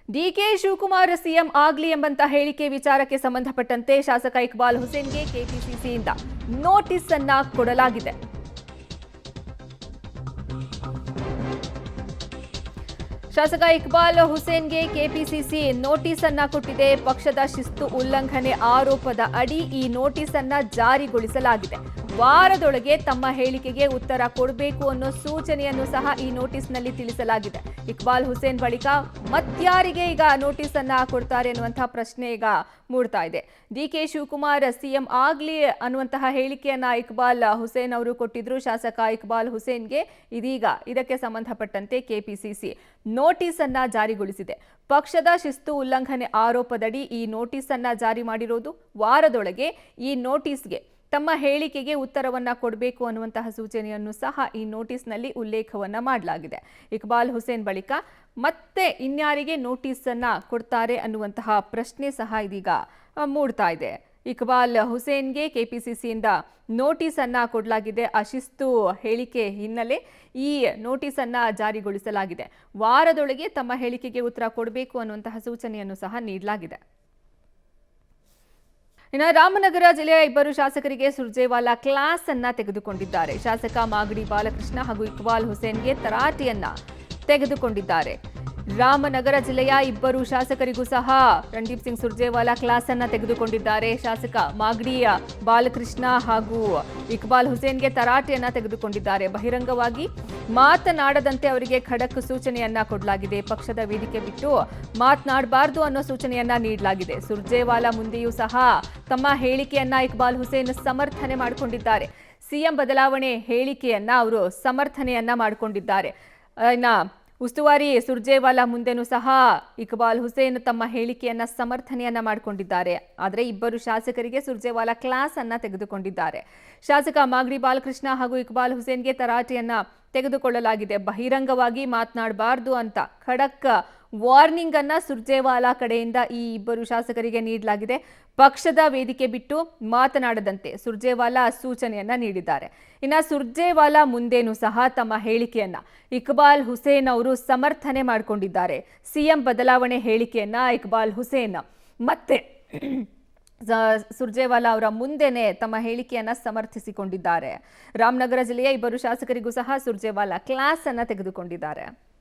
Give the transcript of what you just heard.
DK Shivakumar CM ಆಗ್ಲಿ ಎಂಬಂತ ಹೇಳಿಕೆ ವಿಚಾರಕ್ಕೆ ಸಂಬಂಧಪಟ್ಟಂತೆ ಶಾಸಕ ಇಕ್ಬಾಲ್ ಹುಸೇನ್ಗೆ ಕೆಪಿಸಿಸಿಯಿಂದ ನೋಟಿಸ್ ಅನ್ನ ಕೊಡಲಾಗಿದೆ. ಶಾಸಕ ಇಕ್ಬಾಲ್ ಹುಸೇನ್ಗೆ ಕೆಪಿಸಿಸಿ ನೋಟಿಸ್ ಅನ್ನ ಕೊಟ್ಟಿದೆ. ಪಕ್ಷದ ಶಿಸ್ತು ಉಲ್ಲಂಘನೆ ಆರೋಪದ ಅಡಿ ಈ ನೋಟಿಸ್ ಅನ್ನ ಜಾರಿಗೊಳಿಸಲಾಗಿದೆ. ವಾರದೊಳಗೆ ತಮ್ಮ ಹೇಳಿಕೆಗೆ ಉತ್ತರ ಕೊಡಬೇಕು ಅನ್ನೋ ಸೂಚನೆಯನ್ನು ಸಹ ಈ ನೋಟಿಸ್ನಲ್ಲಿ ತಿಳಿಸಲಾಗಿದೆ. ಇಕ್ಬಾಲ್ ಹುಸೇನ್ ಬಳಿಕ ಮತ್ಯಾರಿಗೆ ಈಗ ನೋಟಿಸ್ ಅನ್ನ ಕೊಡ್ತಾರೆ ಅನ್ನುವಂತಹ ಪ್ರಶ್ನೆ ಈಗ ಮೂಡ್ತಾ ಇದೆ. ಡಿಕೆ ಶಿವಕುಮಾರ್ ಸಿಎಂ ಆಗ್ಲಿ ಅನ್ನುವಂತಹ ಹೇಳಿಕೆಯನ್ನ ಇಕ್ಬಾಲ್ ಹುಸೇನ್ ಅವರು ಕೊಟ್ಟಿದ್ರು. ಶಾಸಕ ಇಕ್ಬಾಲ್ ಹುಸೇನ್ಗೆ ಇದೀಗ ಇದಕ್ಕೆ ಸಂಬಂಧಪಟ್ಟಂತೆ ಕೆಪಿಸಿಸಿ ನೋಟಿಸ್ ಅನ್ನ ಜಾರಿಗೊಳಿಸಿದೆ. ಪಕ್ಷದ ಶಿಸ್ತು ಉಲ್ಲಂಘನೆ ಆರೋಪದಡಿ ಈ ನೋಟಿಸ್ ಅನ್ನ ಜಾರಿ ಮಾಡಿರೋದು. ವಾರದೊಳಗೆ ಈ ನೋಟಿಸ್ಗೆ ತಮ್ಮ ಹೇಳಿಕೆಗೆ ಉತ್ತರವನ್ನ ಕೊಡಬೇಕು ಅನ್ನುವಂತಹ ಸೂಚನೆಯನ್ನು ಸಹ ಈ ನೋಟಿಸ್ನಲ್ಲಿ ಉಲ್ಲೇಖವನ್ನ ಮಾಡಲಾಗಿದೆ. ಇಕ್ಬಾಲ್ ಹುಸೇನ್ ಬಳಿಕ ಮತ್ತೆ ಇನ್ಯಾರಿಗೆ ನೋಟಿಸ್ ಅನ್ನ ಕೊಡ್ತಾರೆ ಅನ್ನುವಂತಹ ಪ್ರಶ್ನೆ ಸಹ ಇದೀಗ ಮೂಡ್ತಾ ಇದೆ. ಇಕ್ಬಾಲ್ ಹುಸೇನ್ಗೆ ಕೆಪಿಸಿಸಿಯಿಂದ ನೋಟಿಸ್ ಅನ್ನ ಕೊಡಲಾಗಿದೆ. ಅಶಿಸ್ತು ಹೇಳಿಕೆ ಹಿನ್ನೆಲೆ ಈ ನೋಟಿಸ್ ಅನ್ನ ಜಾರಿಗೊಳಿಸಲಾಗಿದೆ. ವಾರದೊಳಗೆ ತಮ್ಮ ಹೇಳಿಕೆಗೆ ಉತ್ತರ ಕೊಡಬೇಕು ಅನ್ನುವಂತಹ ಸೂಚನೆಯನ್ನು ಸಹ ನೀಡಲಾಗಿದೆ. ಇನ್ನು ರಾಮನಗರ ಜಿಲ್ಲೆಯ ಇಬ್ಬರು ಶಾಸಕರಿಗೆ ಸುರ್ಜೇವಾಲಾ ಕ್ಲಾಸ್ ಅನ್ನ ತೆಗೆದುಕೊಂಡಿದ್ದಾರೆ. ಶಾಸಕ ಮಾಗಡಿ ಬಾಲಕೃಷ್ಣ ಹಾಗೂ ಇಕ್ಬಾಲ್ ಹುಸೇನ್ಗೆ ತರಾಟೆಯನ್ನ ತೆಗೆದುಕೊಂಡಿದ್ದಾರೆ. ರಾಮನಗರ ಜಿಲ್ಲೆಯ ಇಬ್ಬರು ಶಾಸಕರಿಗೂ ಸಹ ರಣದೀಪ್ ಸಿಂಗ್ ಸುರ್ಜೇವಾಲಾ ಕ್ಲಾಸ್ ಅನ್ನ ತೆಗೆದುಕೊಂಡಿದ್ದಾರೆ. ಶಾಸಕ ಮಾಗಡಿ ಬಾಲಕೃಷ್ಣ ಹಾಗೂ ಇಕ್ಬಾಲ್ ಹುಸೇನ್ಗೆ ತರಾಟೆಯನ್ನ ತೆಗೆದುಕೊಂಡಿದ್ದಾರೆ. ಬಹಿರಂಗವಾಗಿ ಮಾತನಾಡದಂತೆ ಅವರಿಗೆ ಖಡಕ್ ಸೂಚನೆಯನ್ನ ಕೊಡಲಾಗಿದೆ. ಪಕ್ಷದ ವೇದಿಕೆ ಬಿಟ್ಟು ಮಾತನಾಡಬಾರದು ಅನ್ನೋ ಸೂಚನೆಯನ್ನ ನೀಡಲಾಗಿದೆ. ಸುರ್ಜೇವಾಲಾ ಮುಂದೆಯೂ ಸಹ ತಮ್ಮ ಹೇಳಿಕೆಯನ್ನ ಇಕ್ಬಾಲ್ ಹುಸೇನ್ ಸಮರ್ಥನೆ ಮಾಡಿಕೊಂಡಿದ್ದಾರೆ. ಸಿಎಂ ಬದಲಾವಣೆ ಹೇಳಿಕೆಯನ್ನ ಅವರು ಸಮರ್ಥನೆಯನ್ನ ಮಾಡಿಕೊಂಡಿದ್ದಾರೆ. ಉಸ್ತುವಾರಿ ಸುರ್ಜೇವಾಲಾ ಮುಂದೆನೂ ಸಹ ಇಕ್ಬಾಲ್ ಹುಸೇನ್ ತಮ್ಮ ಹೇಳಿಕೆಯನ್ನ ಸಮರ್ಥನೆಯನ್ನ ಮಾಡಿಕೊಂಡಿದ್ದಾರೆ. ಆದರೆ ಇಬ್ಬರು ಶಾಸಕರಿಗೆ ಸುರ್ಜೇವಾಲಾ ಕ್ಲಾಸ್ ಅನ್ನ ತೆಗೆದುಕೊಂಡಿದ್ದಾರೆ. ಶಾಸಕ ಮಾಗಡಿ ಬಾಲಕೃಷ್ಣ ಹಾಗೂ ಇಕ್ಬಾಲ್ ಹುಸೇನ್ಗೆ ತರಾಟೆಯನ್ನ ತೆಗೆದುಕೊಳ್ಳಲಾಗಿದೆ. ಬಹಿರಂಗವಾಗಿ ಮಾತನಾಡಬಾರದು ಅಂತ ಖಡಕ್ ವಾರ್ನಿಂಗ್ ಅನ್ನ ಸುರ್ಜೇವಾಲಾ ಕಡೆಯಿಂದ ಈ ಇಬ್ಬರು ಶಾಸಕರಿಗೆ ನೀಡಲಾಗಿದೆ. ಪಕ್ಷದ ವೇದಿಕೆ ಬಿಟ್ಟು ಮಾತನಾಡದಂತೆ ಸುರ್ಜೇವಾಲಾ ಸೂಚನೆಯನ್ನ ನೀಡಿದ್ದಾರೆ. ಇನ್ನು ಸುರ್ಜೇವಾಲಾ ಮುಂದೇನೂ ಸಹ ತಮ್ಮ ಹೇಳಿಕೆಯನ್ನ ಇಕ್ಬಾಲ್ ಹುಸೇನ್ ಅವರು ಸಮರ್ಥನೆ ಮಾಡಿಕೊಂಡಿದ್ದಾರೆ. ಸಿಎಂ ಬದಲಾವಣೆ ಹೇಳಿಕೆಯನ್ನ ಇಕ್ಬಾಲ್ ಹುಸೇನ್ ಮತ್ತೆ ಸುರ್ಜೇವಾಲಾ ಅವರ ಮುಂದೆನೆ ತಮ್ಮ ಹೇಳಿಕೆಯನ್ನ ಸಮರ್ಥಿಸಿಕೊಂಡಿದ್ದಾರೆ. ರಾಮನಗರ ಜಿಲ್ಲೆಯ ಇಬ್ಬರು ಶಾಸಕರಿಗೂ ಸಹ ಸುರ್ಜೇವಾಲಾ ಕ್ಲಾಸ್ ಅನ್ನ ತೆಗೆದುಕೊಂಡಿದ್ದಾರೆ.